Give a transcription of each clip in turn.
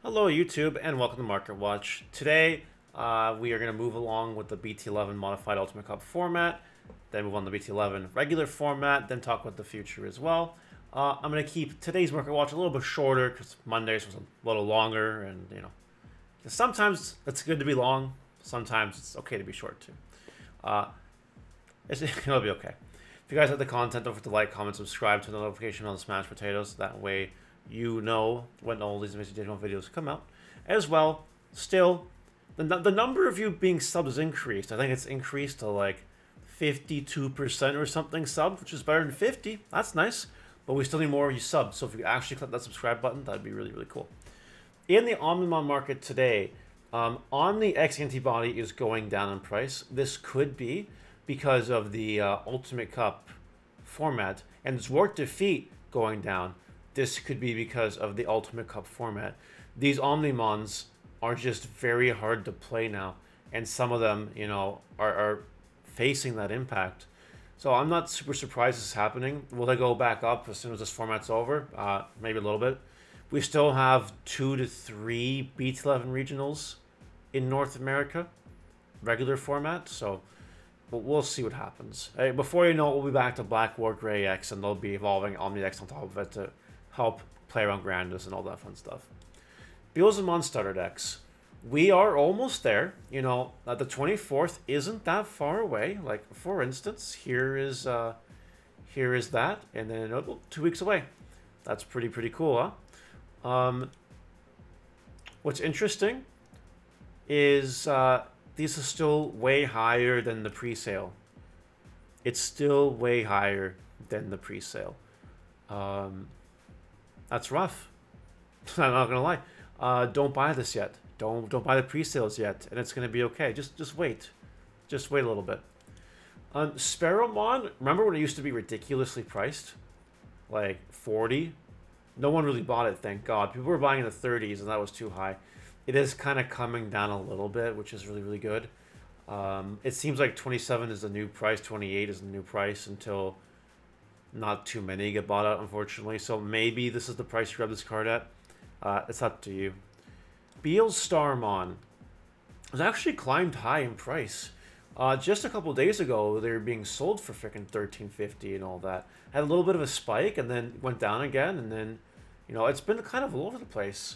Hello YouTube and welcome to Market Watch. Today we are going to move along with the BT11 Modified Ultimate Cup format, then move on to the BT11 regular format, then talk about the future as well. I'm going to keep today's Market Watch a little bit shorter because Mondays was a little longer, and sometimes it's good to be long, sometimes it's okay to be short too. Uh, it'll be okay. If you guys like the content, don't forget to like, comment, subscribe, turn the notification on the Smash Potatoes. That way you know when all these additional videos come out. As well, still, the number of you being subs has increased. I think it's increased to like 52% or something subs, which is better than 50. That's nice. But we still need more of you subs. So if you actually click that subscribe button, that'd be really, really cool. In the Omnimon market today, Omni X antibody is going down in price. This could be because of the Ultimate Cup format, and Zwart Defeat going down. This could be because of the Ultimate Cup format. These Omnimons are just very hard to play now, and some of them, are facing that impact. So I'm not super surprised this is happening. Will they go back up as soon as this format's over? Maybe a little bit. We still have 2 to 3 BT11 regionals in North America, regular format, so we'll see what happens. Hey, before you know it, we'll be back to Black War Grey X, and they'll be evolving Omni X on top of it to help play around Grandis and all that fun stuff. Beelzemon starter decks. We are almost there. The 24th isn't that far away. Like, for instance, here is that, and then 2 weeks away. That's pretty cool, huh? What's interesting is these are still way higher than the pre-sale. It's still way higher than the pre-sale. That's rough. I'm not gonna lie. Don't buy this yet. Don't buy the pre-sales yet, and it's gonna be okay. Just wait. Just wait a little bit. Sparrowmon, remember when it used to be ridiculously priced? Like 40? No one really bought it, thank God. People were buying in the 30s, and that was too high. It is kind of coming down a little bit, which is really, really good. It seems like 27 is the new price, 28 is the new price until not too many get bought out, unfortunately. So maybe this is the price you grab this card at. It's up to you. Beelstarmon has actually climbed high in price. Just a couple days ago, they were being sold for freaking $13.50 and all that. Had a little bit of a spike and then went down again, and then, it's been kind of all over the place.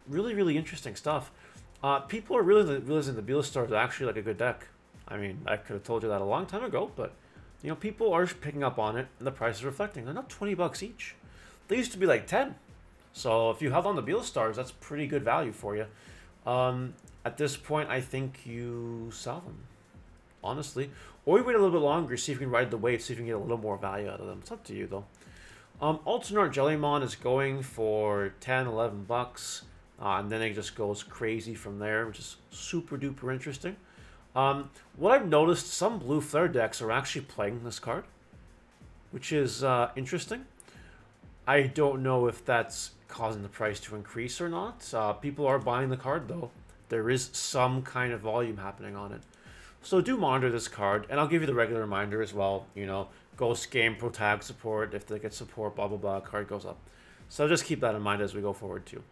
Really, really interesting stuff. People are really realizing the Beelstar is actually like a good deck. I mean, I could have told you that a long time ago, but people are picking up on it, and the price is reflecting. They're not 20 bucks each. They used to be like 10. So if you have on the Beelstars, that's pretty good value for you. At this point, I think you sell them, honestly. Or you wait a little bit longer, see if you can ride the wave, see if you can get a little more value out of them. It's up to you, though. Alternate Jellymon is going for 10, 11 bucks. And then it just goes crazy from there, which is super duper interesting. What I've noticed, some blue flare decks are actually playing this card, which is interesting. I don't know if that's causing the price to increase or not. People are buying the card, though. There is some kind of volume happening on it. So do monitor this card, and I'll give you the regular reminder as well. Ghost Game, Pro Tag support, if they get support, blah, blah, blah, card goes up. So just keep that in mind as we go forward, too.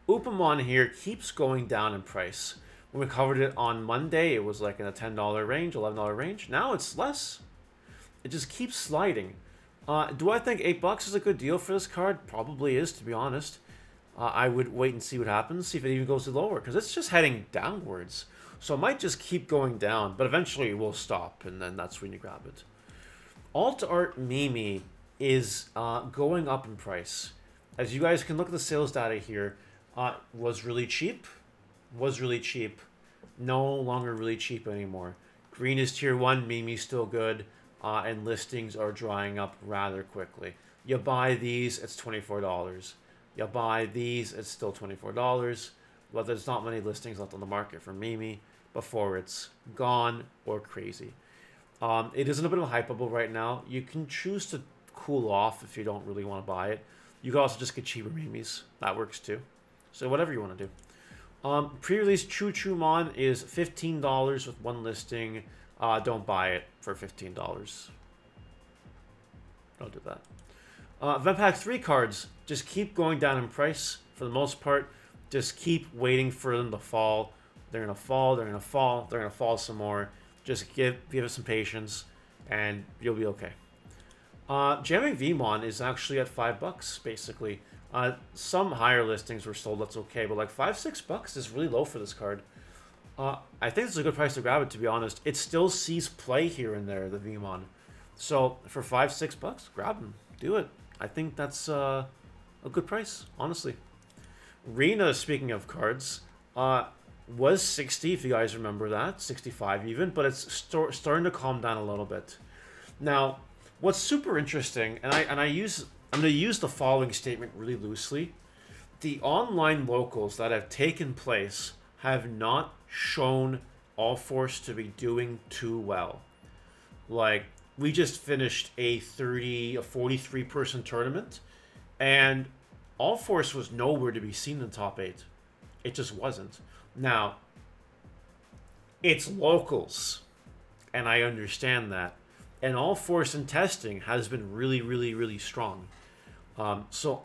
Upamon here keeps going down in price. When we covered it on Monday, it was like in a $10 range, $11 range. Now it's less. It just keeps sliding. Do I think 8 bucks is a good deal for this card? Probably is, to be honest. I would wait and see what happens, see if it even goes lower, because it's just heading downwards. So it might just keep going down, but eventually it will stop, and then that's when you grab it. Alt Art Mimi is going up in price. As you guys can look at the sales data here, was really cheap, no longer really cheap anymore. Green is tier 1, Mimi's still good, and listings are drying up rather quickly. You buy these, it's $24. You buy these, it's still $24, but there's not many listings left on the market for Mimi before it's gone or crazy. It is in a bit of a hype bubble right now. You can choose to cool off if you don't really want to buy it. You can also just get cheaper Mimis. That works too. So whatever you want to do. Pre-release Choo Choo Mon is $15 with one listing. Don't buy it for $15. Don't do that. Event Pack 3 cards just keep going down in price for the most part. Just keep waiting for them to fall. They're going to fall, they're going to fall, they're going to fall some more. Just give it some patience, and you'll be okay. Jamming Vmon is actually at $5, basically. Some higher listings were sold, that's okay, but like $5-6 is really low for this card. I think it's a good price to grab it, to be honest. It still sees play here and there, the Vmon. So for $5-6, grab them. Do it. I think that's a good price, honestly. Rena, speaking of cards, was 60, if you guys remember that. 65 even, but it's starting to calm down a little bit. Now, what's super interesting, and I'm going to use the following statement really loosely. The online locals that have taken place have not shown Allforce to be doing too well. Like, we just finished a 43 person tournament, and Allforce was nowhere to be seen in the top 8. It just wasn't. Now, it's locals, and I understand that. And Allforce in testing has been really, really, really strong. So,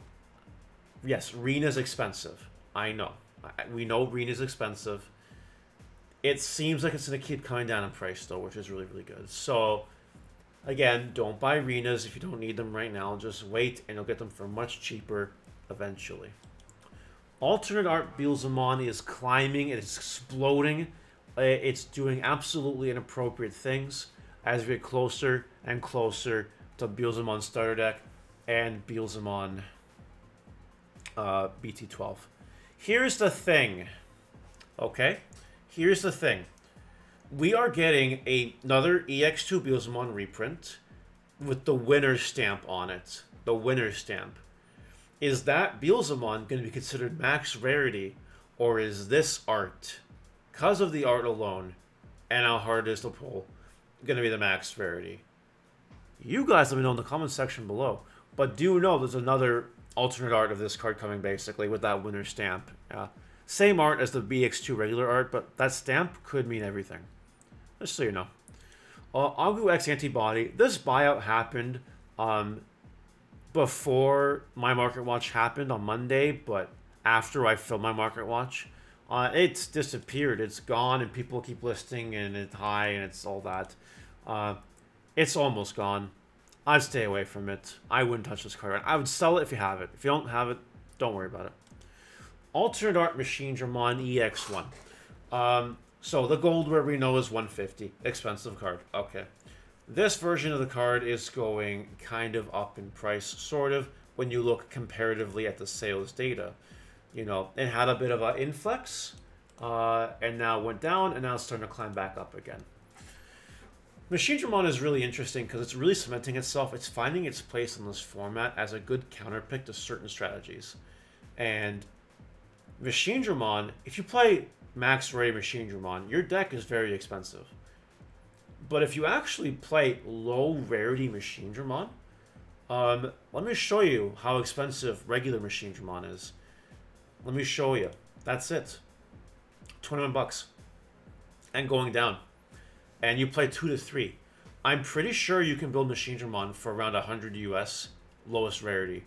yes, Rena's expensive. I know. We know Rena's expensive. It seems like it's going to keep coming down in price, though, which is really, really good. So, again, don't buy Renas if you don't need them right now. Just wait, and you'll get them for much cheaper eventually. Alternate Art Beelzemon is climbing. It's exploding. It's doing absolutely inappropriate things as we get closer and closer to Beelzemon Starter Deck and Beelzemon BT12. Here's the thing. Okay? Here's the thing. We are getting another EX2 Beelzemon reprint with the winner stamp on it. The winner stamp. Is that Beelzemon going to be considered max rarity, or is this art, because of the art alone and how hard it is to pull, going to be the max rarity? You guys let me know in the comment section below. But do know there's another alternate art of this card coming, basically, with that winner stamp. Same art as the BX2 regular art, but that stamp could mean everything. Just so you know. Agu X Antibody. This buyout happened before my Market Watch happened on Monday, but after I filmed my Market Watch. It's disappeared. It's gone, and people keep listing, and it's high, and it's all that. It's almost gone. I'd stay away from it. I wouldn't touch this card. I would sell it if you have it. If you don't have it, don't worry about it. Alternate Art Machinedramon EX1. So the gold where we know is 150. Expensive card. Okay. This version of the card is going kind of up in price, sort of, when you look comparatively at the sales data. You know, it had a bit of an influx, and now went down, and now it's starting to climb back up again. Machinedramon is really interesting because it's really cementing itself. It's finding its place in this format as a good counterpick to certain strategies. And Machinedramon, if you play max rarity Machinedramon, your deck is very expensive. But if you actually play low rarity Machinedramon, let me show you how expensive regular Machinedramon is. Let me show you. That's it. 21 bucks. And going down. And you play 2 to 3. I'm pretty sure you can build Machinedramon for around 100 US, lowest rarity,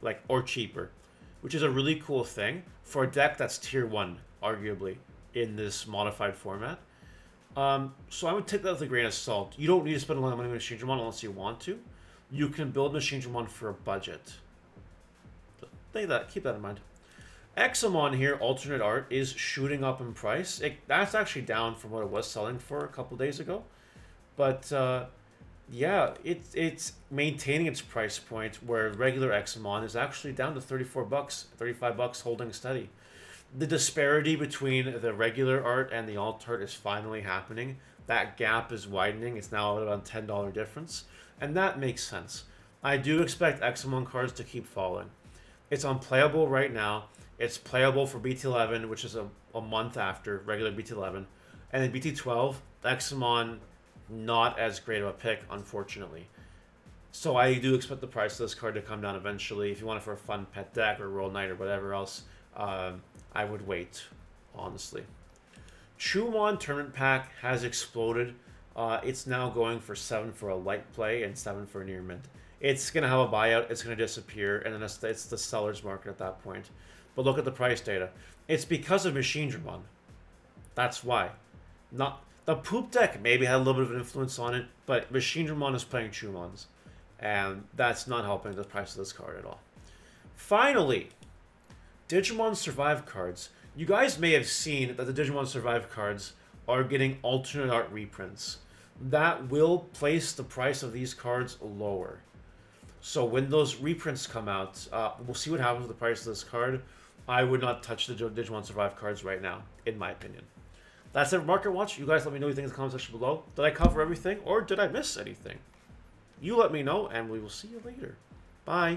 like, or cheaper, which is a really cool thing for a deck that's tier 1, arguably, in this modified format. So I would take that with a grain of salt. You don't need to spend a lot of money on Machinedramon unless you want to. You can build Machinedramon for a budget. So keep that in mind. Examon here, alternate art, is shooting up in price. That's actually down from what it was selling for a couple days ago. But, yeah, it's maintaining its price point where regular Examon is actually down to 34 bucks, 35 bucks, holding steady. The disparity between the regular art and the alt art is finally happening. That gap is widening. It's now about a $10 difference. And that makes sense. I do expect Examon cards to keep falling. It's unplayable right now. It's playable for BT11, which is a month after regular BT11. And then BT12, Examon, not as great of a pick, unfortunately. So I do expect the price of this card to come down eventually. If you want it for a fun pet deck or World Knight or whatever else, I would wait, honestly. Chumon Tournament Pack has exploded. It's now going for 7 for a light play and 7 for a near mint. it's going to have a buyout. It's going to disappear, and then it's the seller's market at that point. But look at the price data. It's because of Machinedramon. That's why. Not the poop deck maybe had a little bit of an influence on it, but Machinedramon is playing Chumons, and that's not helping the price of this card at all. Finally, Digimon Survive cards. You guys may have seen that the Digimon Survive cards are getting alternate art reprints. That will place the price of these cards lower. So when those reprints come out, we'll see what happens with the price of this card. I would not touch the Digimon Survive cards right now, in my opinion. That's it for Market Watch. You guys let me know what you think in the comment section below. Did I cover everything, or did I miss anything? You let me know, and we will see you later. Bye.